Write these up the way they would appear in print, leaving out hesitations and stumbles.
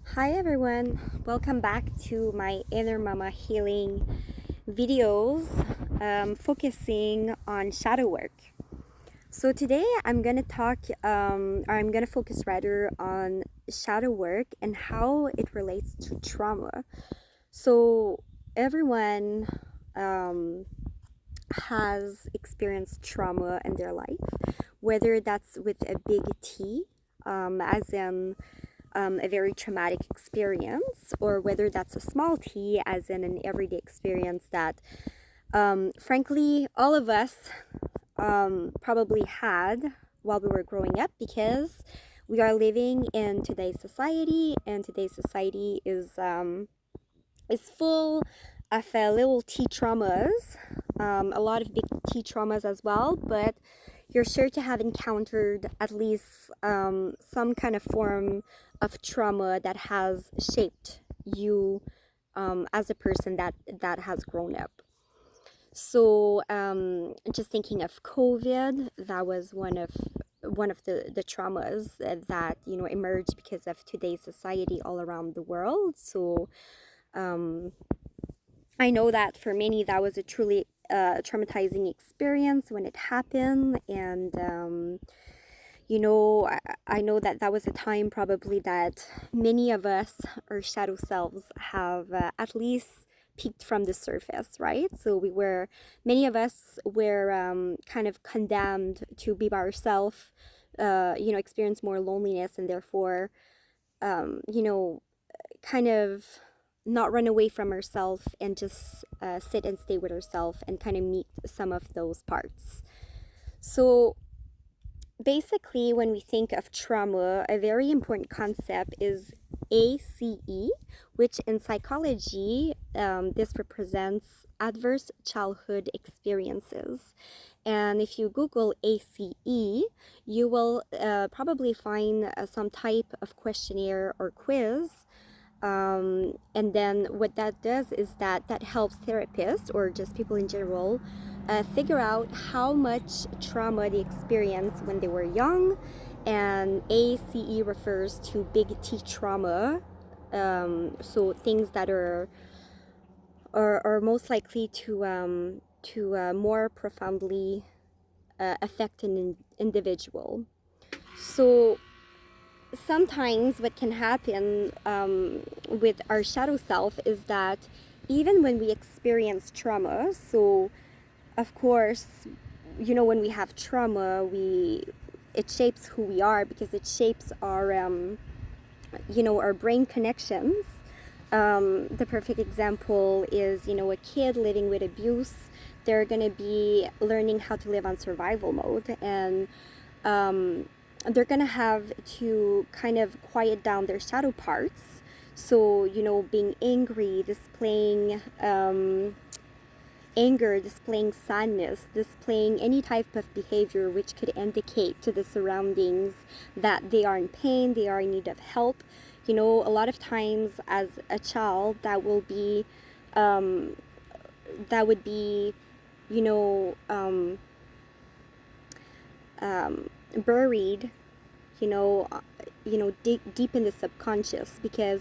Hi everyone, welcome back to my Inner Mama Healing videos focusing on shadow work. So today I'm gonna I'm gonna focus rather on shadow work and how it relates to trauma. So everyone um, has experienced trauma in their life, whether that's with a big T, as in a very traumatic experience, or whether that's a small t, as in an everyday experience that, frankly, all of us probably had while we were growing up because we are living in today's society, and today's society is full of little T traumas, a lot of big T traumas as well, but you're sure to have encountered at least some kind of form of trauma that has shaped you as a person that has grown up. So just thinking of COVID, that was one of the traumas that emerged because of today's society all around the world. So um, I know that for many that was a truly traumatizing experience when it happened, and I know that that was a time probably that many of us, our shadow selves, have at least peeked from the surface, right? So many of us were kind of condemned to be by ourselves, experience more loneliness, and therefore, um, you know, kind of not run away from herself and just sit and stay with herself and kind of meet some of those parts. So basically, when we think of trauma, a very important concept is ACE, which in psychology, this represents adverse childhood experiences. And if you Google ACE, you will probably find some type of questionnaire or quiz, and then what that does is that helps therapists or just people in general figure out how much trauma they experienced when they were young. And ACE refers to big T trauma, so things that are most likely to more profoundly affect an individual. So sometimes what can happen with our shadow self is that even when we experience trauma, so of course, when we have trauma, we it shapes who we are because it shapes our brain connections. The perfect example is, a kid living with abuse. They're gonna be learning how to live on survival mode, and they're gonna have to kind of quiet down their shadow parts. So, being angry, displaying anger, displaying sadness, displaying any type of behavior which could indicate to the surroundings that they are in pain, they are in need of help. A lot of times as a child, that would be, you know, um, buried, you know, uh, deep in the subconscious, because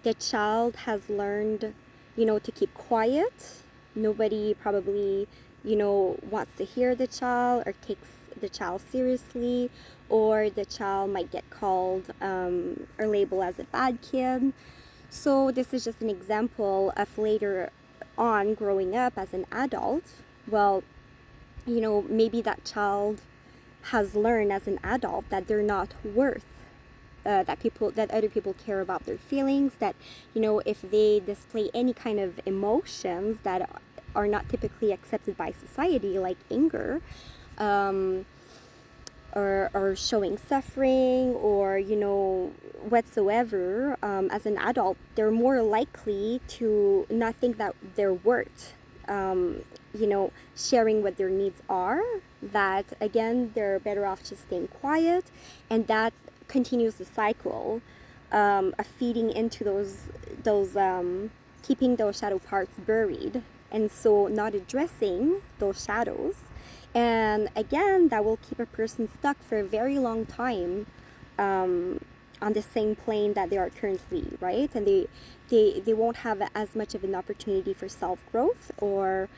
the child has learned, to keep quiet. Nobody probably, wants to hear the child or takes the child seriously, or the child might get called or labeled as a bad kid. So this is just an example of later on growing up as an adult. Well, maybe that child has learned as an adult that they're not worth, that other people care about their feelings, that if they display any kind of emotions that are not typically accepted by society, like anger, um, or showing suffering, or whatsoever, as an adult, they're more likely to not think that they're worth sharing what their needs are, that again they're better off just staying quiet, and that continues the cycle of feeding into those keeping those shadow parts buried, and so not addressing those shadows. And again, that will keep a person stuck for a very long time, on the same plane that they are currently, right? And they won't have as much of an opportunity for self-growth or,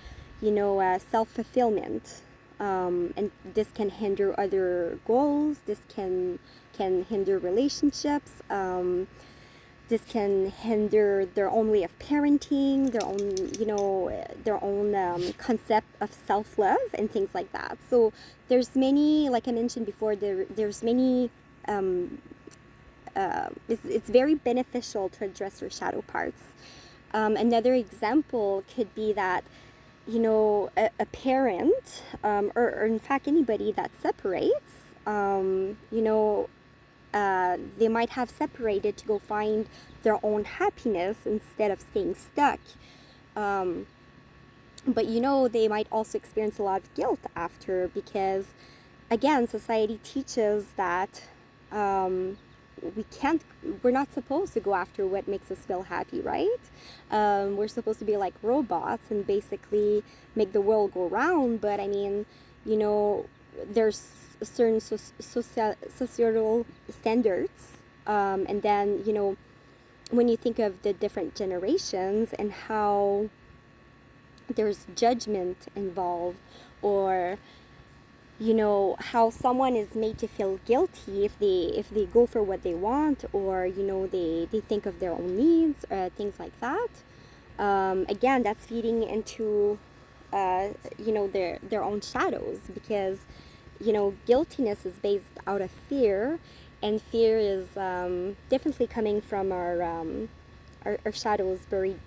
self-fulfillment. And this can hinder other goals. This can hinder relationships. This can hinder their own way of parenting, their own concept of self-love and things like that. So there's many, like I mentioned before, there's many, it's very beneficial to address your shadow parts. Another example could be that, a parent, or in fact anybody that separates, they might have separated to go find their own happiness instead of staying stuck. But they might also experience a lot of guilt after, because again, society teaches that we're not supposed to go after what makes us feel happy, right? We're supposed to be like robots and basically make the world go round. But I mean, there's certain societal standards, and then when you think of the different generations and how there's judgment involved, or how someone is made to feel guilty if they go for what they want, or they think of their own needs, things like that. Again, that's feeding into their own shadows, because guiltiness is based out of fear, and fear is definitely coming from our shadows buried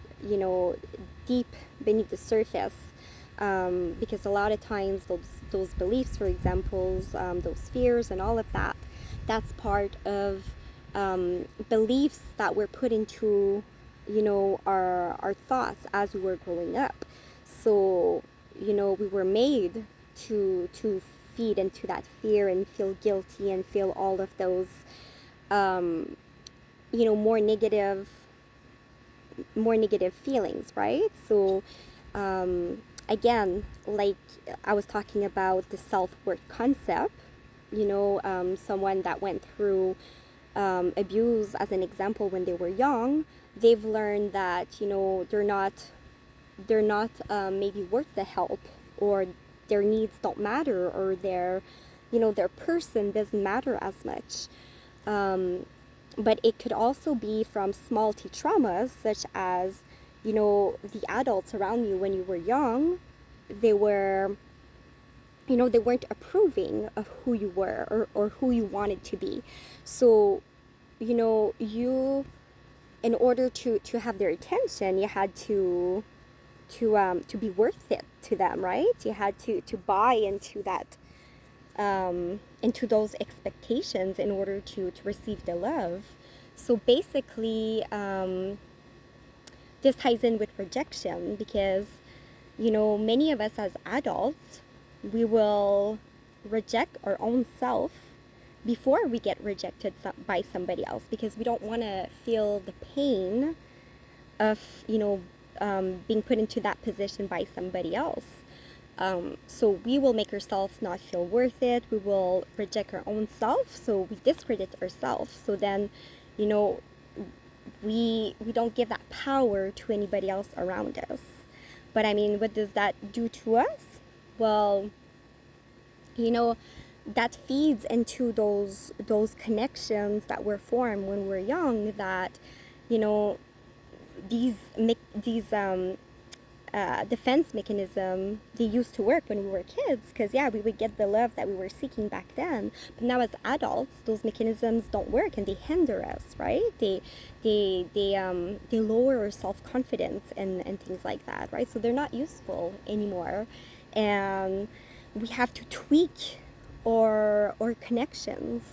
deep beneath the surface, because a lot of times those beliefs, for example, those fears and all of that, that's part of beliefs that were put into our thoughts as we were growing up. So we were made to feed into that fear and feel guilty and feel all of those more negative feelings, right? So again, like I was talking about the self-worth concept, someone that went through abuse as an example when they were young, they've learned that they're not maybe worth the help, or their needs don't matter, or their person doesn't matter as much. But it could also be from small T traumas, such as the adults around you when you were young, they weren't approving of who you were, or who you wanted to be. So you, in order to have their attention, you had to be worth it to them, right? You had to buy into that, into those expectations in order to receive the love. So basically, this ties in with rejection, because many of us as adults, we will reject our own self before we get rejected by somebody else, because we don't want to feel the pain of being put into that position by somebody else. So we will make ourselves not feel worth it. We will reject our own self, so we discredit ourselves. So then we don't give that power to anybody else around us. But I mean, what does that do to us? Well, that feeds into those connections that were formed when we're young, that these defense mechanism, they used to work when we were kids, because we would get the love that we were seeking back then. But now as adults, those mechanisms don't work, and they hinder us, right? They lower our self-confidence and things like that, right? So they're not useful anymore, and we have to tweak our connections.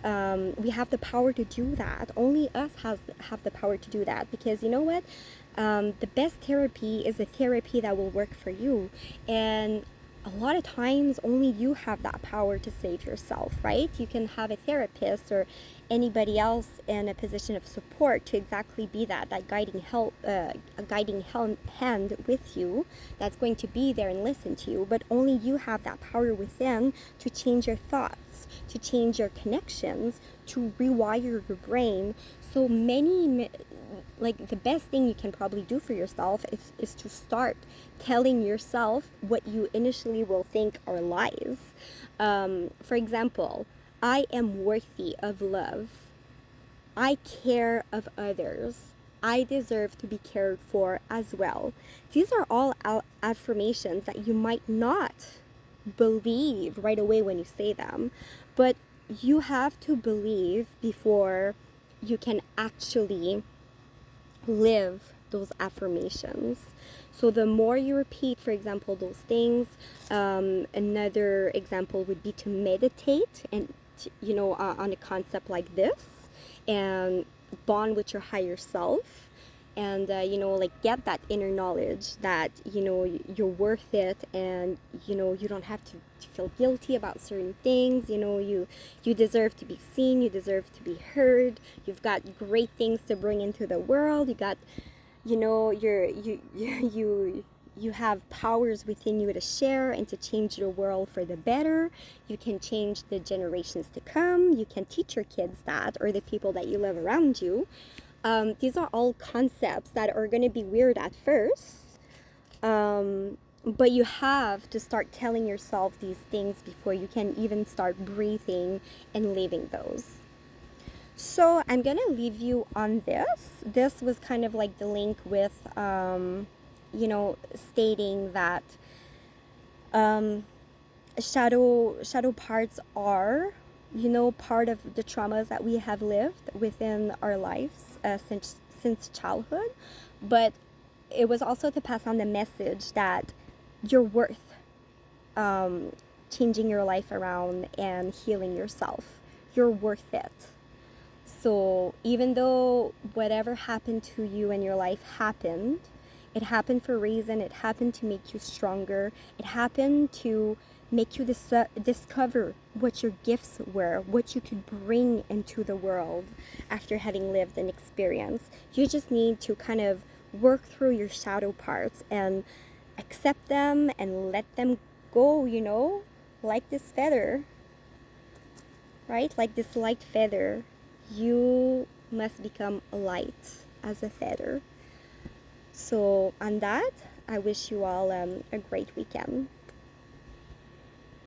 We have the power to do that. Only us have the power to do that, because you know what? The best therapy is a therapy that will work for you. And a lot of times only you have that power to save yourself, right? You can have a therapist or anybody else in a position of support to exactly be that guiding help, a guiding hand with you that's going to be there and listen to you. But only you have that power within to change your thoughts, to change your connections, to rewire your brain. So many, like the best thing you can probably do for yourself is to start telling yourself what you initially will think are lies. For example, I am worthy of love. I care of others. I deserve to be cared for as well. These are all affirmations that you might not believe right away when you say them, but you have to believe before you can actually live those affirmations. So the more you repeat, for example, those things, another example would be to meditate and, on a concept like this and bond with your higher self and like get that inner knowledge that you're worth it, and you don't have to feel guilty about certain things. You deserve to be seen, you deserve to be heard, you've got great things to bring into the world, you got you have powers within you to share and to change the world for the better. You can change the generations to come. You can teach your kids that, or the people that you love around you. These are all concepts that are going to be weird at first, but you have to start telling yourself these things before you can even start breathing and living those. So I'm going to leave you on this. This was kind of like the link with, stating that shadow parts are part of the traumas that we have lived within our lives since childhood, but it was also to pass on the message that you're worth changing your life around and healing yourself. You're worth it. So even though whatever happened to you in your life happened, it happened for a reason. It happened to make you stronger. It happened to make you discover what your gifts were, what you could bring into the world after having lived an experience. You just need to kind of work through your shadow parts and accept them and let them go, like this feather, right? Like this light feather. You must become light as a feather. So on that, I wish you all a great weekend.